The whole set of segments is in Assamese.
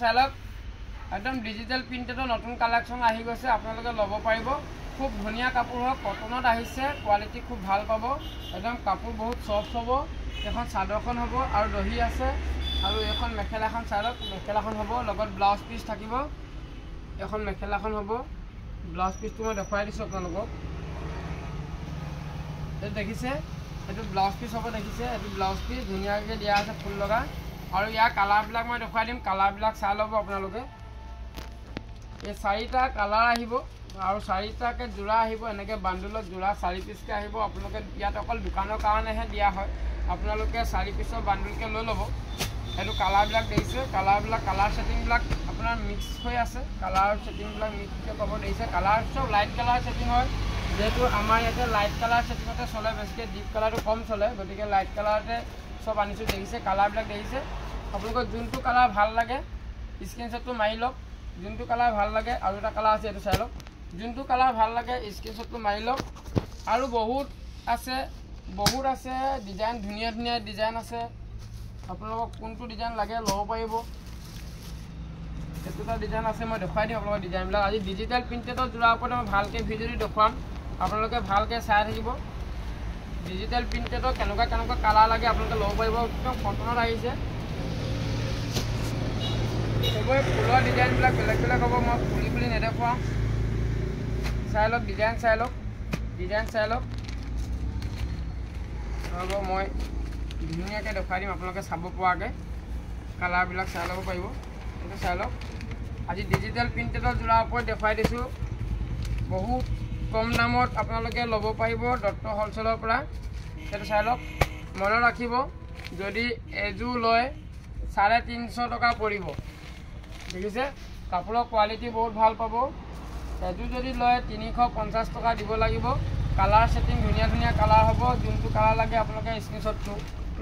চাই লওক একদম ডিজিটেল প্ৰিণ্টেডৰ নতুন কালেকশ্যন আহি গৈছে আপোনালোকে ল'ব পাৰিব খুব ধুনীয়া কাপোৰ হয় কটনত আহিছে কোৱালিটি খুব ভাল পাব একদম কাপোৰ বহুত সফট হ'ব এখন চাদৰখন হ'ব আৰু দহি আছে আৰু এখন মেখেলাখন চাই লওক মেখেলাখন হ'ব লগত ব্লাউজ পিচ থাকিব এখন মেখেলাখন হ'ব ব্লাউজ পিচটো মই দেখুৱাই দিছোঁ আপোনালোকক এই দেখিছে এইটো ব্লাউজ পিচ হ'ব দেখিছে এইটো ব্লাউজ পিচ ধুনীয়াকৈ দিয়া আছে ফুল লগা আৰু ইয়াৰ কালাৰবিলাক মই দেখুৱাই দিম কালাৰবিলাক চাই ল'ব আপোনালোকে এই 4টা কালাৰ আহিব আৰু 4টাকে জোৰা আহিব এনেকৈ বান্ডুলত জোৰা 4 পিচকৈ আহিব আপোনালোকে ইয়াত অকল দোকানৰ কাৰণেহে দিয়া হয় আপোনালোকে 4 পিচৰ বান্ডুলকৈ লৈ ল'ব এইটো কালাৰবিলাক দেখিছে কালাৰবিলাক কালাৰ ছেটিংবিলাক আপোনাৰ মিক্স হৈ আছে কালাৰ ছেটিংবিলাক মিক্সকৈ পাব দেখিছে কালাৰ চব লাইট কালাৰ ছেটিং হয় যেহেতু আমাৰ ইয়াতে লাইট কালাৰ ছেটিঙতে চলে বেছিকৈ ডিপ কালাৰটো কম চলে গতিকে লাইট কালাৰতে সব আনিছোঁ দেখিছে কালাৰবিলাক দেখিছে আপোনালোকৰ যোনটো কালাৰ ভাল লাগে স্ক্ৰীনশ্বটটো মাৰি লওক যোনটো কালাৰ ভাল লাগে আৰু এটা কালাৰ আছে এইটো চাই লওক যোনটো কালাৰ ভাল লাগে স্ক্ৰীনশ্বটটো মাৰি লওক আৰু বহুত আছে ডিজাইন ধুনীয়া ধুনীয়া ডিজাইন আছে আপোনালোকক কোনটো ডিজাইন লাগে ল'ব পাৰিব এইটো এটা ডিজাইন আছে মই দেখুৱাই দিম আপোনালোকৰ ডিজাইনবিলাক আজি ডিজিটেল প্ৰিণ্টেডৰ যোৱাৰ ওপৰত মই ভালকৈ ভিডিঅ'টো দেখুৱাম আপোনালোকে ভালকৈ চাই থাকিব ডিজিটেল প্ৰিণ্টেডৰ কেনেকুৱা কালাৰ লাগে আপোনালোকে ল'ব পাৰিব একদম কটনত আহিছে সেইবোৰ ফুলৰ ডিজাইনবিলাক বেলেগ বেলেগ হ'ব মই খুলি নেদেখুৱাম চাই লওক ডিজাইন চাই লওক হ'ব মই ধুনীয়াকৈ দেখুৱাই দিম আপোনালোকে চাব পৰাকৈ কালাৰবিলাক চাই ল'ব পাৰিব এইটো চাই লওক আজি ডিজিটেল প্ৰিণ্টেডৰ যোৰাৰ ওপৰত দেখুৱাই দিছোঁ বহুত কম দামত আপোনালোকে ল'ব পাৰিব দত্ত হ'লচেলৰ পৰা এইটো চাই লওক মনত ৰাখিব যদি এযোৰ লয় 350 টকা পৰিব দেখিছে কাপোৰৰ কোৱালিটি বহুত ভাল পাব এযোৰ যদি লয় 350 টকা দিব লাগিব কালাৰ ছেটিং ধুনীয়া ধুনীয়া কালাৰ হ'ব যোনটো কালাৰ লাগে আপোনালোকে স্ক্ৰীনশ্বটটো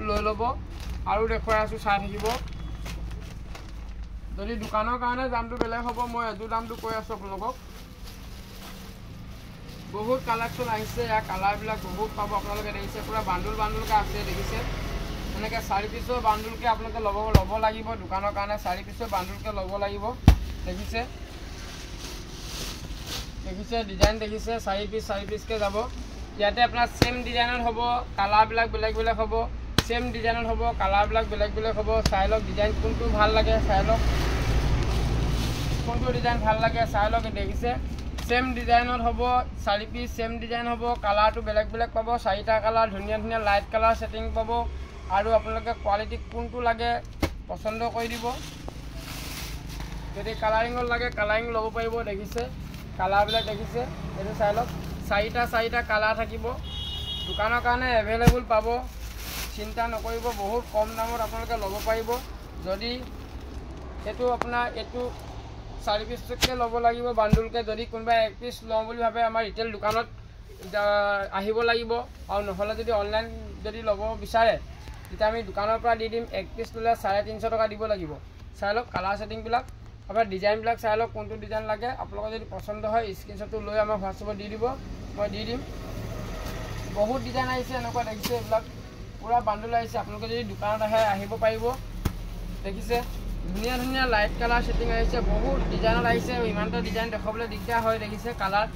লৈ ল'ব আৰু দেখুৱাই আছোঁ চাই থাকিব যদি দোকানৰ কাৰণে দামটো বেলেগ হ'ব মই এযোৰ দামটো কৈ আছোঁ আপোনালোকক বহুত কালেকশ্যন আহিছে ইয়াৰ কালাৰবিলাক বহুত পাব আপোনালোকে দেখিছে পূৰা বান্ডুলকৈ আছে দেখিছে এনেকৈ 4 পিচৰ বান্ডুলকৈ আপোনালোকে ল'ব লাগিব দোকানৰ কাৰণে 4 পিচৰ বান্ডুলকৈ ল'ব লাগিব দেখিছে ডিজাইন দেখিছে 4 পিচকৈ যাব ইয়াতে আপোনাৰ সেম ডিজাইনত হ'ব কালাৰবিলাক বেলেগ বেলেগ হ'ব সেম ডিজাইনত হ'ব কালাৰবিলাক বেলেগ বেলেগ হ'ব চাই লওক ডিজাইন কোনটো ভাল লাগে চাই লওক কোনটো ডিজাইন ভাল লাগে চাই লওক দেখিছে সেম ডিজাইনত হ'ব 4 পিচ সেম ডিজাইন হ'ব কালাৰটো বেলেগ বেলেগ পাব 4টা কালাৰ ধুনীয়া ধুনীয়া লাইট কালাৰ ছেটিং পাব আৰু আপোনালোকে কোৱালিটি কোনটো লাগে পচন্দ কৰি দিব যদি কালাৰিঙত লাগে কালাৰিং ল'ব পাৰিব দেখিছে কালাৰবিলাক দেখিছে এইটো চাই লওক 4টা কালাৰ থাকিব দোকানৰ কাৰণে এভেইলেবল পাব চিন্তা নকৰিব বহুত কম দামত আপোনালোকে ল'ব পাৰিব যদি এইটো আপোনাৰ এইটো 4 পিচকৈ ল'ব লাগিব বান্ডুলকৈ যদি কোনোবাই 1 পিচ লওঁ বুলি ভাবে আমাৰ ৰিটেইল দোকানত আহিব লাগিব আৰু নহ'লে যদি অনলাইন যদি ল'ব বিচাৰে তেতিয়া আমি দোকানৰ পৰা দি দিম 1 পিচ ল'লে 350 টকা দিব লাগিব চাই লওক কালাৰ ছেটিংবিলাক আপোনাৰ ডিজাইনবিলাক চাই লওক কোনটো ডিজাইন লাগে আপোনালোকৰ যদি পচন্দ হয় স্ক্ৰীনশ্বটটো লৈ আমাৰ হোৱাটছএপত দি দিব মই দি দিম বহুত ডিজাইন আহিছে এনেকুৱা দেখিছে এইবিলাক পূৰা বান্ডুল আহিছে আপোনালোকে যদি দোকানত আহে আহিব পাৰিব দেখিছে ধুনীয়া ধুনীয়া লাইট কালাৰ ছেটিং আহিছে বহুত ডিজাইনত আহিছে ইমানটা ডিজাইন দেখাবলৈ দিগদাৰ হয় দেখিছে কালাৰ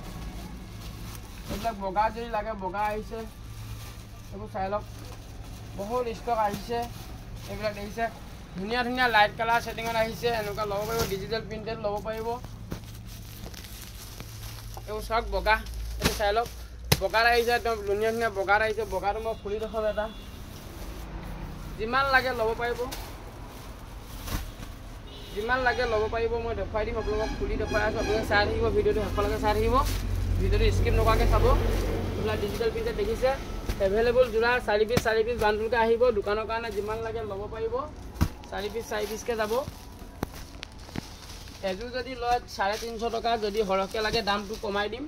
এইবিলাক বগা যদি লাগে বগা আহিছে এইবোৰ চাই লওক বহুত ষ্টক আহিছে এইবিলাক দেখিছে ধুনীয়া ধুনীয়া লাইট কালাৰ ছেটিঙত আহিছে এনেকুৱা ল'ব পাৰিব ডিজিটেল প্ৰিণ্টেড ল'ব পাৰিব এইবোৰ চাওক বগা এইটো চাই লওক বগাত আহিছে একদম ধুনীয়া ধুনীয়া বগাত আহিছে বগাটো মই খুলি দেখাম এটা যিমান লাগে ল'ব পাৰিব মই দেখুৱাই দিম আপোনালোকক খুলি দেখুৱাই আছোঁ আপোনালোকে চাই থাকিব ভিডিঅ'টো শেষলৈকে চাই থাকিব ভিডিঅ'টো স্কিপ নকৰাকৈ চাব এইবিলাক ডিজিটেল প্ৰিণ্টেড দেখিছে এভেইলেবল যোৰা 4 পিচ বান্ডুলকৈ আহিব দোকানৰ কাৰণে যিমান লাগে ল'ব পাৰিব 4 পিচকৈ যাব এযোৰ যদি লয় 350 টকা যদি সৰহকৈ লাগে দামটো কমাই দিম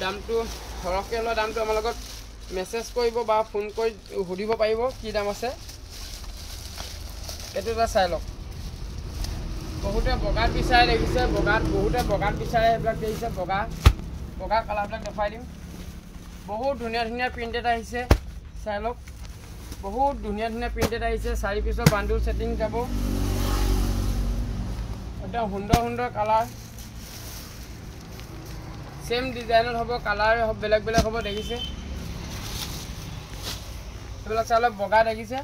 দামটো সৰহকৈ লয় দামটো আমাৰ লগত মেছেজ কৰিব বা ফোন কৰি সুধিব পাৰিব কি দাম আছে এইটো এটা চাই লওক বহুতে বগাত বিচাৰে দেখিছে বহুতে বগাত বিচাৰে এইবিলাক দেখিছে বগা কালাৰবিলাক দেখুৱাই দিম বহুত ধুনীয়া ধুনীয়া প্ৰিণ্টেড আহিছে চাই লওক বহুত ধুনীয়া ধুনীয়া প্ৰিণ্টেড আহিছে 4 পিচৰ বান্ডুল ছেটিং যাব একদম সুন্দৰ কালাৰ সেম ডিজাইনত হ'ব কালাৰ বেলেগ বেলেগ হ'ব দেখিছে এইবিলাক চাই লওক বগা দেখিছে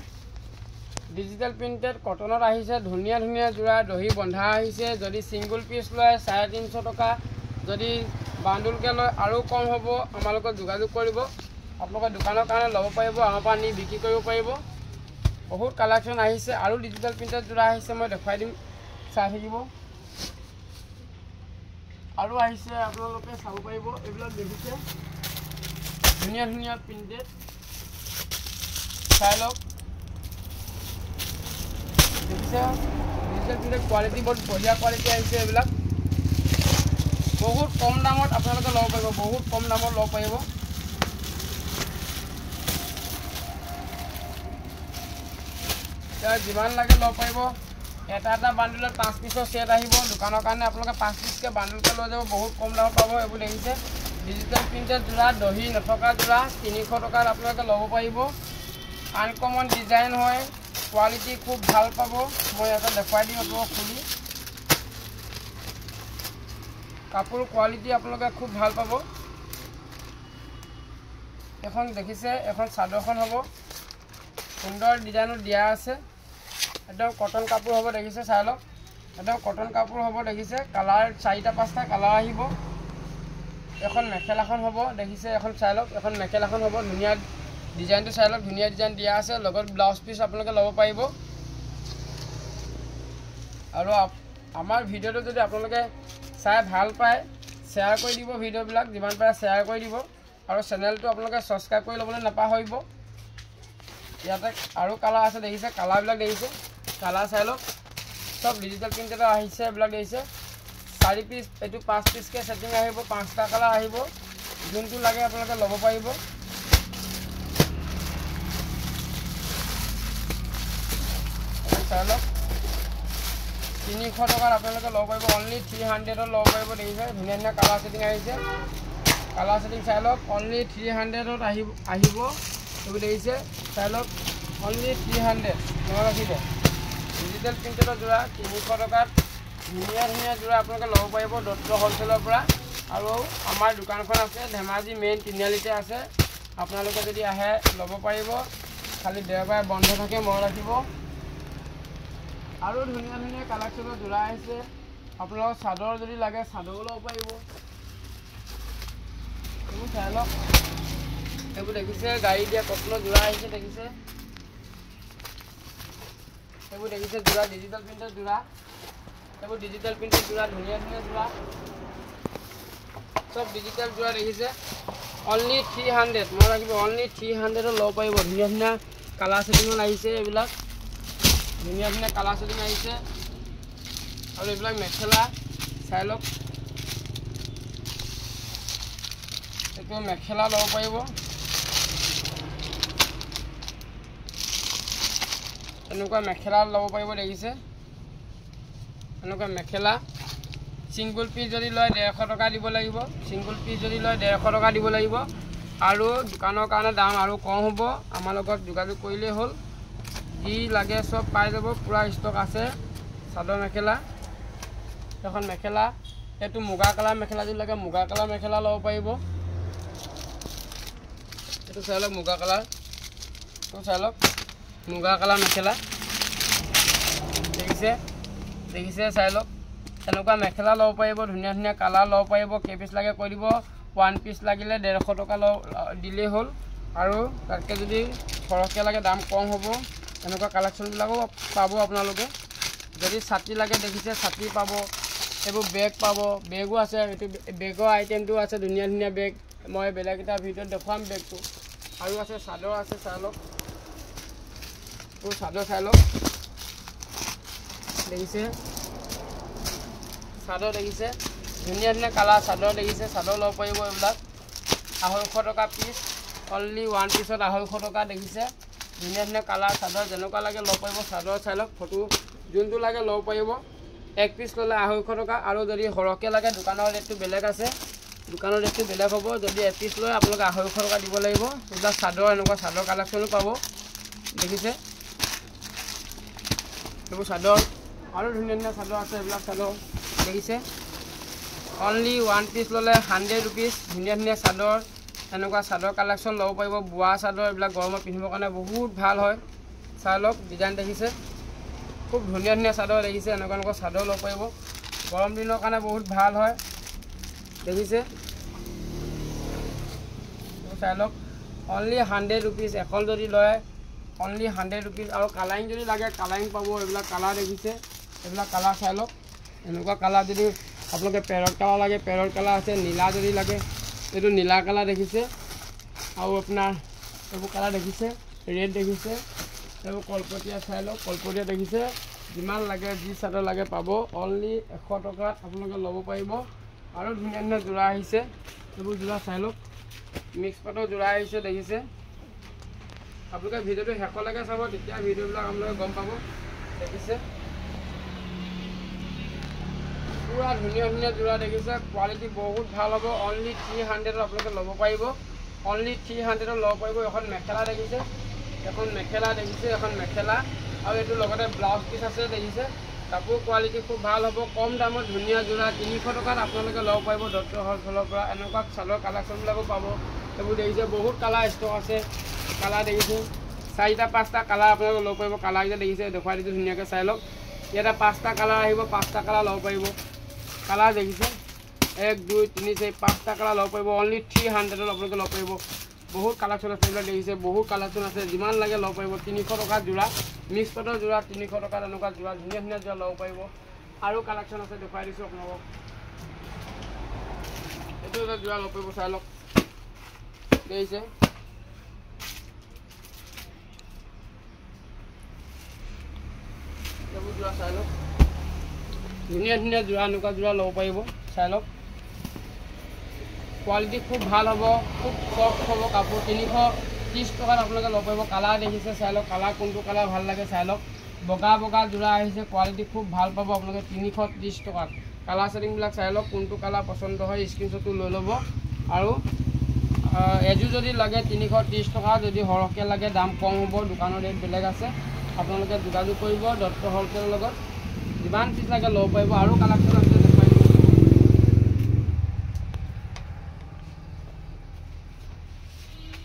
ডিজিটেল প্ৰিন্টেড কটনত আহিছে ধুনীয়া ধুনীয়া জোৰা দহি বন্ধা আহিছে যদি সিঙ্গল পিস লয় 350 টকা যদি বান্ডুলকে লয় আৰু কম হ'ব আমালোকক যোগাযোগ কৰিব আপোনালোকৰ দোকানৰ কাৰণে ল'ব পাৰিব আমাৰ পৰা নি বিক্ৰী কৰিব পাৰিব বহুত কালেকশ্যন আহিছে আৰু ডিজিটেল প্ৰিন্টেড জোৰা আহিছে মই দেখাই দিম চাই থাকিব আৰু আহিছে আপোনালোকে চাব পাৰিব এইবিলাক দেখিছে ধুনীয়া ধুনীয়া প্ৰিন্টেড চাই লওক দেখিছে ডিজিটেল প্ৰিন্টেড কোৱালিটি বহুত বঢ়িয়া কোৱালিটি আহিছে এইবিলাক বহুত কম দামত আপোনালোকে ল'ব পাৰিব বহুত কম দামত ল'ব পাৰিব যিমান লাগে ল'ব পাৰিব এটা বান্ডুলত 5 পিছৰ সেট আহিব দোকানৰ কাৰণে আপোনালোকে 5 পিছকে বান্ডুলকে লৈ যাব বহুত কম দামত পাব এইবোৰ দেখিছে ডিজিটেল প্ৰিন্টেড জোৰা দহি নথকা জোৰা 300 টকাত আপোনালোকে ল'ব পাৰিব আনকমন ডিজাইন হয় কোৱালিটি খুব ভাল পাব মই এটা দেখাই দিম আপোনালোকক খুলি কাপোৰ কোৱালিটি আপোনালোকে খুব ভাল পাব এখন দেখিছে এখন চাদৰখন হ'ব সুন্দৰ ডিজাইনত দিয়া আছে একদম কটন কাপোৰ হ'ব দেখিছে চাই লওক একদম কটন কাপোৰ হ'ব দেখিছে কালাৰ 4টা 5টা কালাৰ আহিব এখন মেখেলাখন হ'ব দেখিছে এখন চাই লওক এখন মেখেলাখন হ'ব ধুনীয়া ডিজাইনটো চাই লওক ধুনীয়া ডিজাইন দিয়া আছে লগত ব্লাউজ পিস আপোনালোকে ল'ব পাৰিব আৰু আমাৰ ভিডিওটো যদি আপোনালোকে চাই ভাল পায় শেয়াৰ কৰি দিব ভিডিওবিলাক যিমান পাৰে শেয়াৰ কৰি দিব আৰু চেনেলটো আপোনালোকে সাবস্ক্ৰাইব কৰি ল'বলৈ নাপাহৰিব ইয়াতে আৰু কালাৰ আছে দেখিছে কালাৰবিলাক দেখিছে কালাৰ চাই লওক সব ডিজিটেল প্ৰিন্টেড আহিছে এইবিলাক দেখিছে 4 পিস এইটো 5 পিসকে সেটিং আহিব 5টা কালাৰ আহিব যোনটো লাগে আপোনালোকে ল'ব পাৰিব চাই লওক 300 টকাত আপোনালোকে ল'ব পাৰিব অনলি 300ত ল'ব পাৰিব দেখিছে ধুনীয়া ধুনীয়া কালাৰ সেটিং আহিছে কালাৰ সেটিং চাই লওক অনলি 300ত আহিব এইবোৰ দেখিছে চাই লওক অনলি 300 মনত ৰাখিব ডিজিটেল প্ৰিন্টেডৰ জোৰা 300 টকাত ধুনীয়া ধুনীয়া জোৰা আপোনালোকে ল'ব পাৰিব দত্ত হোলচেলৰ পৰা আৰু আমাৰ দোকানখন আছে ধেমাজি মেইন তিনিআলিতে আছে আপোনালোকে যদি আহে ল'ব পাৰিব খালি দেওবাৰে বন্ধ থাকে মনত ৰাখিব আৰু ধুনীয়া ধুনীয়া কালেকশ্যনৰ জোৰা আহিছে আপোনালোকৰ চাদৰ যদি লাগে চাদৰো ল'ব পাৰিব এইবোৰ চাই লওক এইবোৰ দেখিছে গাড়ী দিয়া কটনৰ জোৰা আহিছে দেখিছে এইবোৰ দেখিছে জোৰা ডিজিটেল প্ৰিন্টেড জোৰা এইবোৰ ডিজিটেল প্ৰিন্টেড জোৰা ধুনীয়া ধুনীয়া জোৰা সব ডিজিটেল জোৰা দেখিছে অনলি 300 মনত ৰাখিব অনলি 300ত ল'ব পাৰিব ধুনীয়া ধুনীয়া কালাৰ সেটিঙত আহিছে এইবিলাক ধুনীয়া ধুনীয়া কালাৰ সেটিং আহিছে আৰু এইবিলাক মেখেলা চাই লওক এইটো মেখেলা ল'ব পাৰিব এনেকুৱা মেখেলা ল'ব পাৰিব দেখিছে এনেকুৱা মেখেলা সিঙ্গল পিস যদি লয় 150 টকা দিব লাগিব সিঙ্গল পিস যদি লয় 150 টকা দিব লাগিব আৰু দোকানৰ কাৰণে দাম আৰু কম হ'ব আমাৰ লগত যোগাযোগ কৰিলে হ'ল যি লাগে সব পাই যাব পুৰা ষ্টক আছে চাদৰ মেখেলা এখন মেখেলা এটো মুগা কালাৰ মেখেলা যদি লাগে মুগা কালাৰ মেখেলা ল'ব পাৰিব এটো চাই লওক মুগা কালাৰ তো চাই লওক মুগা কালাৰ মেখেলা দেখিছে দেখিছে চাই লওক এনেকুৱা মেখেলা ল'ব পাৰিব ধুনীয়া ধুনীয়া কালাৰ ল'ব পাৰিব কেই পিস লাগে কৈ দিব 1 পিস লাগিলে 150 টকা দিলেই হ'ল আৰু তাতকে যদি সৰহকৈ লাগে দাম কম হ'ব এনেকুৱা কালেকশ্যনবিলাকো পাব আপোনালোকে যদি ছাতি লাগে দেখিছে ছাতি পাব এইবোৰ বেগ পাব বেগো আছে এইটো বেগৰ আইটেমটো আছে ধুনীয়া ধুনীয়া বেগ মই বেলেগ এটা ভিডিঅ'ত দেখুৱাম বেগটো আৰু আছে চাদৰ আছে চাই লওক এইবোৰ চাদৰ চাই লওক দেখিছে চাদৰ দেখিছে ধুনীয়া ধুনীয়া কালাৰ চাদৰ দেখিছে চাদৰ ল'ব পাৰিব এইবিলাক 250 টকা পিস অনলি 1 পিছত 250 টকা দেখিছে ধুনীয়া ধুনীয়া কালাৰ চাদৰ যেনেকুৱা লাগে ল'ব পাৰিব চাদৰ চাই লওক ফটো যোনটো লাগে ল'ব পাৰিব 1 পিস ল'লে 250 টকা আৰু যদি সৰহকৈ লাগে দোকানৰ ৰেটটো বেলেগ আছে দোকানৰ ৰেটটো বেলেগ হ'ব যদি 1 পিস লয় আপোনালোকে 250 টকা দিব লাগিব এইবিলাক চাদৰ এনেকুৱা চাদৰ কালেকশ্যনো পাব দেখিছে এইবোৰ চাদৰ আৰু ধুনীয়া ধুনীয়া চাদৰ আছে এইবিলাক চাদৰ দেখিছে অনলি 1 পিচ ল'লে 100 रुपीस ধুনীয়া ধুনীয়া চাদৰ এনেকুৱা চাদৰ কালেকশ্যন ল'ব পাৰিব বোৱা চাদৰ এইবিলাক গৰমত পিন্ধিবৰ কাৰণে বহুত ভাল হয় চাই লওক ডিজাইন দেখিছে খুব ধুনীয়া ধুনীয়া চাদৰ দেখিছে এনেকুৱা এনেকুৱা চাদৰ ল'ব পাৰিব গৰম দিনৰ কাৰণে বহুত ভাল হয় দেখিছে চাই লওক অনলি 100 रुपीस এখন যদি লয় অনলি 100 रुपीस আৰু কালাৰিং যদি লাগে কালাৰিং পাব এইবিলাক কালাৰ দেখিছে এইবিলাক কালাৰ চাই লওক এনেকুৱা কালাৰ যদি আপোনালোকে পেৰট কালাৰ লাগে পেৰট কালাৰ আছে নীলা যদি লাগে এইটো নীলা কালাৰ দেখিছে আৰু আপোনাৰ এইবোৰ কালাৰ দেখিছে ৰেড দেখিছে এইবোৰ কলপতীয়া চাই লওক কলপতীয়া দেখিছে যিমান লাগে যি চাদৰ লাগে পাব অনলি 100 টকাত আপোনালোকে ল'ব পাৰিব আৰু ধুনীয়া ধুনীয়া যোৰা আহিছে এইবোৰ যোৰা চাই লওক মিক্স পাটৰ যোৰা আহিছে দেখিছে আপোনালোকে ভিডিঅ'টো শেষলৈকে চাব তেতিয়া ভিডিঅ'বিলাক আপোনালোকে গম পাব দেখিছে পুৰা ধুনীয়া ধুনীয়া যোৰা দেখিছে কোৱালিটি বহুত ভাল হ'ব অনলি 300 আপোনালোকে ল'ব পাৰিব অনলি 300 ল'ব পাৰিব এখন মেখেলা দেখিছে এখন মেখেলা আৰু এইটো লগতে ব্লাউজ পিচ আছে দেখিছে কাপোৰ কোৱালিটি খুব ভাল হ'ব কম দামত ধুনীয়া যোৰা 300 টকাত আপোনালোকে ল'ব পাৰিব দত্ত হ'লচেলৰ পৰা এনেকুৱা চাদৰ কালেকশ্যনবিলাকো পাব এইবোৰ দেখিছে বহুত কালাৰ ষ্টক আছে কালাৰ দেখিছে 4টা 5টা কালাৰ আপোনালোকে ল'ব পাৰিব কালাৰকেইটা দেখিছে দেখুৱাই দিছোঁ ধুনীয়াকৈ চাই লওক ইয়াতে 5টা কালাৰ আহিব 5টা কালাৰ ল'ব পাৰিব কালাৰ দেখিছে 1 2 3 4 5টা কালাৰ ল'ব পাৰিব অনলি 300 আপোনালোকে ল'ব পাৰিব বহুত কালেকশ্যন আছে এইবিলাক দেখিছে বহুত কালেকশ্যন আছে যিমান লাগে ল'ব পাৰিব 300 টকা যোৰা মিক্স পাটৰ যোৰা 300 টকাত এনেকুৱা যোৰা ধুনীয়া ধুনীয়া যোৰা ল'ব পাৰিব আৰু কালেকশ্যন আছে দেখুৱাই দিছোঁ আপোনালোকক এইটো এটা যোৰা ল'ব পাৰিব চাই লওক দেখিছে এইবোৰ যোৰা চাই লওক ধুনীয়া ধুনীয়া যোৰা এনেকুৱা যোৰা ল'ব পাৰিব চাই লওক কোৱালিটি খুব ভাল হ'ব খুব সফ্ট হ'ব কাপোৰ 330 টকাত আপোনালোকে ল'ব পাৰিব কালাৰ দেখিছে চাই লওক কালাৰ কোনটো কালাৰ ভাল লাগে চাই লওক বগা বগা যোৰা আহিছে কোৱালিটি খুব ভাল পাব আপোনালোকে 330 টকাত কালাৰ ছেটিংবিলাক চাই লওক কোনটো কালাৰ পচন্দ হয় স্ক্ৰীনশ্বটটো লৈ ল'ব আৰু এযোৰ যদি লাগে 330 টকা যদি সৰহকৈ লাগে দাম কম হ'ব দোকানৰ ৰেট বেলেগ আছে আপোনালোকে যোগাযোগ কৰিব দত্ত হ'লচেলৰ লগত যিমান পিচ লাগে ল'ব পাৰিব আৰু কালেকশ্যন আছে দেখুৱাই দিব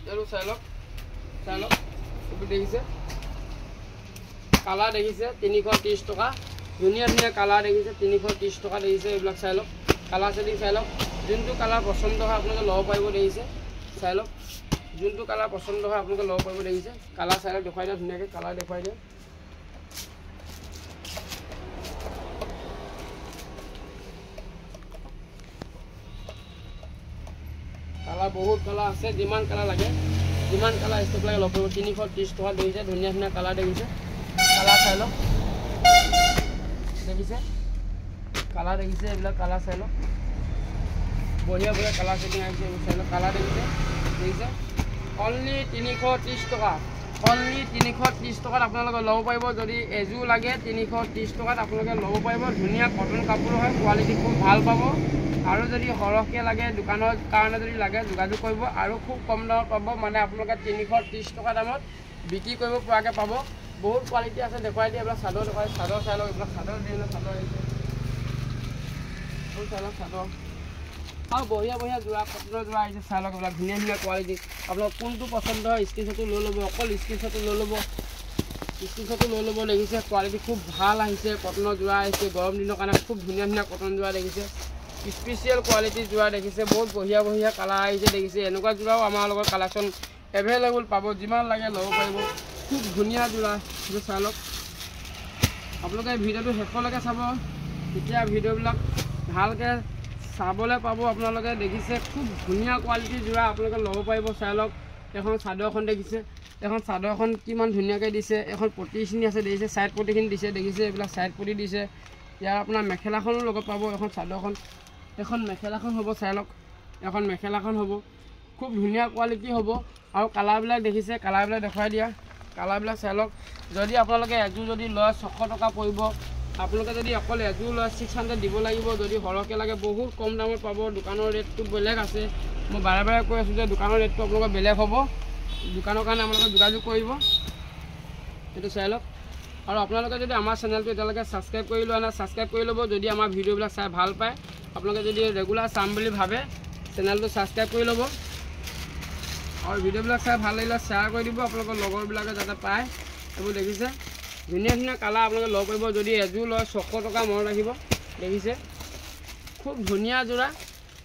এইটো চাই লওক এইটো দেখিছে কালাৰ দেখিছে 330 টকা ধুনীয়া ধুনীয়া কালাৰ দেখিছে 330 টকা দেখিছে এইবিলাক চাই লওক কালাৰ ছেটিং চাই লওক যোনটো কালাৰ পচন্দ হয় আপোনালোকে ল'ব পাৰিব দেখিছে চাই লওক যোনটো কালাৰ পচন্দ হয় আপোনালোকে ল'ব পাৰিব দেখিছে কালাৰ চাই লওক দেখুৱাই দিওঁ ধুনীয়াকৈ কালাৰ দেখুৱাই দিওঁ কালাৰ বহুত কালাৰ আছে যিমান কালাৰ লাগে যিমান কালাৰ ষ্টক লাগে ল'ব পাৰিব 330 টকা দেখিছে ধুনীয়া ধুনীয়া কালাৰ দেখিছে কালাৰ চাই লওক দেখিছে কালাৰ দেখিছে এইবিলাক কালাৰ চাই লওক বঢ়িয়া বঢ়িয়া কালাৰ ছেটিং আহিছে এইবোৰ চাই লওক কালাৰ দেখিছে অনলি 330 টকা অনলি 330 টকাত আপোনালোকে ল'ব পাৰিব যদি এযোৰ লাগে 330 টকাত আপোনালোকে ল'ব পাৰিব ধুনীয়া কটন কাপোৰ হয় কোৱালিটি খুব ভাল পাব আৰু যদি সৰহকৈ লাগে দোকানৰ কাৰণে যদি লাগে যোগাযোগ কৰিব আৰু খুব কম দামত পাব মানে আপোনালোকে 330 টকা দামত বিক্ৰী কৰিব পৰাকৈ পাব বহুত কোৱালিটি আছে দেখুৱাই দিয়ে এইবিলাক চাদৰ দেখুৱাই চাদৰ চাই লওক এইবিলাক চাদৰ দিয়ে চাদৰ আহিছে চাই লওক চাদৰ আৰু বঢ়িয়া বঢ়িয়া যোৰা কটনৰ যোৰা আহিছে চাই লওক এইবিলাক ধুনীয়া ধুনীয়া কোৱালিটি আপোনালোক কোনটো পচন্দ হয় স্ক্ৰীনশ্বটটো লৈ ল'ব অকল স্ক্ৰীনশ্বটটো লৈ ল'ব দেখিছে কোৱালিটি খুব ভাল আহিছে কটনৰ যোৰা আহিছে গৰম দিনৰ কাৰণে খুব ধুনীয়া ধুনীয়া কটন যোৰা দেখিছে স্পেচিয়েল কোৱালিটিৰ যোৰা দেখিছে বহুত বঢ়িয়া বঢ়িয়া কালাৰ আহিছে দেখিছে এনেকুৱা যোৰাও আমাৰ লগত কালেকশ্যন এভেইলেবল পাব যিমান লাগে ল'ব পাৰিব খুব ধুনীয়া যোৰা এইটো চাই লওক আপোনালোকে ভিডিঅ'টো শেষলৈকে চাব তেতিয়া ভিডিঅ'বিলাক ভালকৈ চাবলৈ পাব আপোনালোকে দেখিছে খুব ধুনীয়া কোৱালিটিৰ যোৰা আপোনালোকে ল'ব পাৰিব চাই লওক এখন চাদৰখন দেখিছে এখন চাদৰখন কিমান ধুনীয়াকৈ দিছে এখন পটিখিনি আছে দেখিছে ছাইড পটিখিনি দিছে দেখিছে এইবিলাক ছাইড পটি দিছে ইয়াৰ আপোনাৰ মেখেলাখনো লগত পাব এখন চাদৰখন এখন মেখেলাখন হ'ব চাই লওক এখন মেখেলাখন হ'ব খুব ধুনীয়া কোৱালিটি হ'ব আৰু কালাৰবিলাক দেখিছে কালাৰবিলাক দেখুৱাই দিয়া কালাৰবিলাক চাই লওক যদি আপোনালোকে এযোৰ যদি লয় 600 টকা পৰিব আপোনালোকে যদি অকল এযোৰ লয় 600 দিব লাগিব যদি সৰহকৈ লাগে বহুত কম দামত পাব দোকানৰ ৰেটটো বেলেগ আছে মই বাৰে বাৰে কৈ আছোঁ যে দোকানৰ ৰেটটো আপোনালোকৰ বেলেগ হ'ব দোকানৰ কাৰণে আপোনালোকে যোগাযোগ কৰিব এইটো চাই লওক আৰু আপোনালোকে যদি আমাৰ চেনেলটো এতিয়ালৈকে ছাবস্ক্ৰাইব কৰি লোৱা নাই ছাবস্ক্ৰাইব কৰি ল'ব। যদি আমাৰ ভিডিঅ'বিলাক চাই ভাল পায় আপোনালোকে যদি ৰেগুলাৰ চাম বুলি ভাবে চেনেলটো ছাবস্ক্ৰাইব কৰি ল'ব আৰু ভিডিঅ'বিলাক চাই ভাল লাগিলে শ্বেয়াৰ কৰি দিব আপোনালোকৰ লগৰবিলাকে যাতে পায়। এইবোৰ দেখিছে ধুনীয়া ধুনীয়া কালাৰ আপোনালোকে ল'ব পাৰিব। যদি এযোৰ লয় 600 টকা মনত ৰাখিব। দেখিছে খুব ধুনীয়া যোৰা,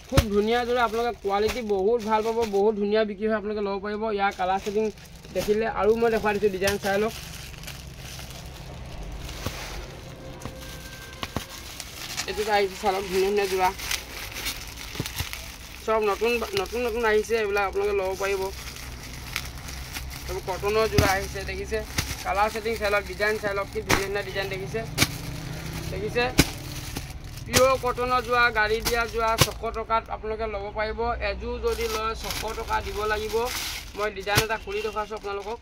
খুব ধুনীয়া যোৰা। আপোনালোকে কোৱালিটি বহুত ভাল পাব, বহুত ধুনীয়া বিক্ৰী হয়। আপোনালোকে ল'ব পাৰিব। ইয়াৰ কালাৰ ছেটিং দেখিলে আৰু মই দেখুৱাই দিছোঁ ডিজাইন চাই লওক। এইটোত আহিছে চালক ধুনীয়া ধুনীয়া যোৰা, সব নতুন নতুন নতুন আহিছে। এইবিলাক আপোনালোকে ল'ব পাৰিব। এইবোৰ কটনৰ যোৰা আহিছে। দেখিছে কালাৰ ছেটিং চাই লওক, ডিজাইন চাই লওক, কি ধুনীয়া ধুনীয়া ডিজাইন দেখিছে। দেখিছে পিয়'ৰ কটনৰ যোৰা, গাড়ী দিয়া যোৰা 600 টকাত আপোনালোকে ল'ব পাৰিব। এযোৰ যদি লয় 600 টকা দিব লাগিব। মই ডিজাইন এটা খুলি দেখুৱাইছোঁ আপোনালোকক।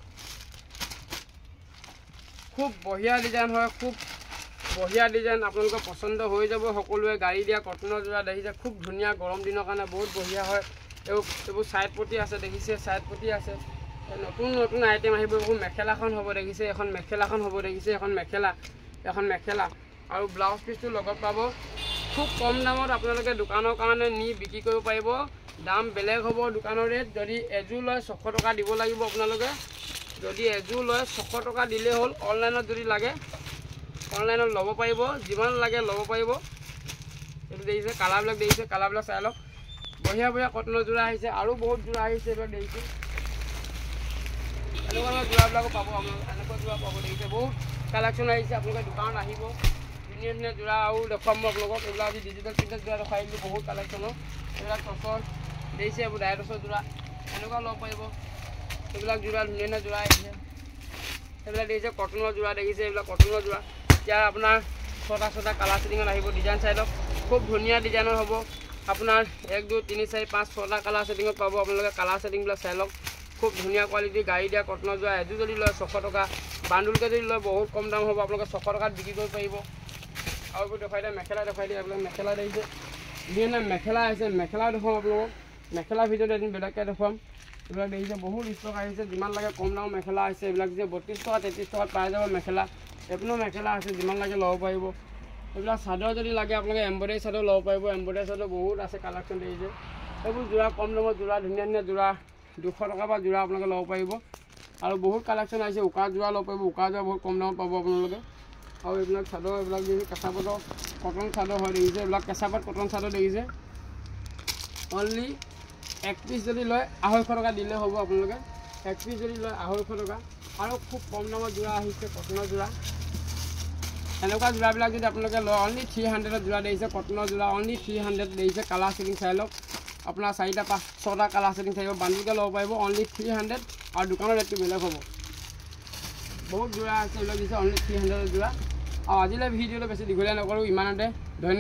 খুব বঢ়িয়া ডিজাইন হয়, খুব বঢ়িয়া ডিজাইন। আপোনালোকৰ পচন্দ হৈ যাব সকলোৱে। গাড়ী দিয়া কটনৰ যোৰা দেখিছে খুব ধুনীয়া, গৰম দিনৰ কাৰণে বহুত বঢ়িয়া হয়। এইবোৰ ছাইড পটি আছে। দেখিছে ছাইড পটি আছে। নতুন নতুন আইটেম আহিব। এইবোৰ মেখেলাখন হ'ব। দেখিছে এখন মেখেলাখন হ'ব। দেখিছে এখন মেখেলা আৰু ব্লাউজ পিচটো লগত পাব। খুব কম দামত আপোনালোকে দোকানৰ কাৰণে নি বিক্ৰী কৰিব পাৰিব। দাম বেলেগ হ'ব দোকানৰ ৰেট। যদি এযোৰ লয় 600 টকা দিব লাগিব আপোনালোকে। যদি এযোৰ লয় 600 টকা দিলেই হ'ল। অনলাইনত যদি লাগে অনলাইনত ল'ব পাৰিব, যিমান লাগে ল'ব পাৰিব। এইটো দেখিছে কালাৰবিলাক, দেখিছে কালাৰবিলাক চাই লওক। বঢ়িয়া বঢ়িয়া কটনৰ যোৰা আহিছে, আৰু বহুত যোৰা আহিছে। এইবিলাক দেখিছে এনেকুৱা ধৰণৰ যোৰাবিলাকো পাব আপোনালোকে। এনেকুৱা যোৰা পাব। দেখিছে বহুত কালেকশ্যন আহিছে। আপোনালোকে দোকানত আহিব। ধুনীয়া ধুনীয়া যোৰা আৰু দেখুৱাম মই আপোনালোকক। এইবিলাক আজি ডিজিটেল প্ৰিণ্টেড যোৰা দেখাই দিলোঁ বহুত কালেকশ্যনৰ। এইবিলাক টচৰ দেখিছে, এইবোৰ ডাই টচৰ যোৰা এনেকুৱা ল'ব পাৰিব। এইবিলাক যোৰা ধুনীয়া ধুনীয়া যোৰা আহিছে। এইবিলাক দেখিছে কটনৰ যোৰা। দেখিছে এইবিলাক কটনৰ যোৰা। এতিয়া আপোনাৰ 6টা কালাৰ ছেটিঙত আহিব। ডিজাইন চাই লওক, খুব ধুনীয়া ডিজাইনৰ হ'ব। আপোনাৰ 1 2 3 4 5 6টা কালাৰ ছেটিঙত পাব আপোনালোকে। কালাৰ ছেটিংবিলাক চাই লওক, খুব ধুনীয়া কোৱালিটি। গাড়ী দিয়া কটনৰ যোৰা। এযোৰ যদি লয় 600 টকা, বাণ্ডুলকৈ যদি লয় বহুত কম দাম হ'ব। আপোনালোকে 600 টকাত বিক্ৰী কৰিব পাৰিব। আৰু এইবোৰ দেখুৱাই দিয়ে, মেখেলা দেখুৱাই দিয়ে। এইবিলাক মেখেলা দেখিছে ধুনীয়া ধুনীয়া মেখেলা আহিছে। মেখেলা দেখুৱাম আপোনালোকক। মেখেলাৰ ভিতৰত এদিন বেলেগকৈ দেখুৱাম। এইবিলাক দেখিছে বহুত ষ্টক আহিছে। যিমান লাগে কম দামৰ মেখেলা আহিছে। এইবিলাক যে 32 টকা 33 টকাত পাই যাব মেখেলা। এইপিনেও মেখেলা আছে, যিমান লাগে ল'ব পাৰিব। এইবিলাক চাদৰ যদি লাগে আপোনালোকে এম্ব্ৰইডাৰী চাদৰ ল'ব পাৰিব। এম্ব্ৰইডাৰী চাদৰ বহুত আছে কালেকশ্যন। দেখিছে এইবোৰ যোৰা কম দামত যোৰা, ধুনীয়া ধুনীয়া যোৰা 200 টকা পৰা যোৰা আপোনালোকে ল'ব পাৰিব। আৰু বহুত কালেকশ্যন আহিছে। উকা যোৰা ল'ব পাৰিব। উকা যোৰা বহুত কম দামত পাব আপোনালোকে। আৰু এইবিলাক চাদৰ, এইবিলাক দেখিছে কেঁচা পাতৰ কটন চাদৰ হয়। দেখিছে এইবিলাক কেঁচা পাত কটন চাদৰ। দেখিছে অনলি 1 পিচ যদি লয় 250 টকা দিলে হ'ব আপোনালোকে। 1 পিচ যদি লয় 250 টকা। আৰু খুব কম দামত যোৰা আহিছে কটনৰ যোৰা। এনেকুৱা যোৰাবিলাক যদি আপোনালোকে লয় অনলি 300ত যোৰা দেখিছে কটনৰ যোৰা। অনলি 300 দেখিছে। কালাৰ ছেটিং চাই লওক। আপোনাৰ 4টা 5 6টা কালাৰ ছেটিং থাকিব। বাণ্ডুলকৈ ল'ব পাৰিব অনলি 300। আৰু দোকানৰ ৰেটটো বেলেগ হ'ব। বহুত যোৰা আছে। এইবিলাক দিছে অনলি 300ৰ যোৰা। আৰু আজিলৈ ভিডিঅ'টো বেছি দীঘলীয়া নকৰোঁ, ইমানতে। ধন্যবাদ।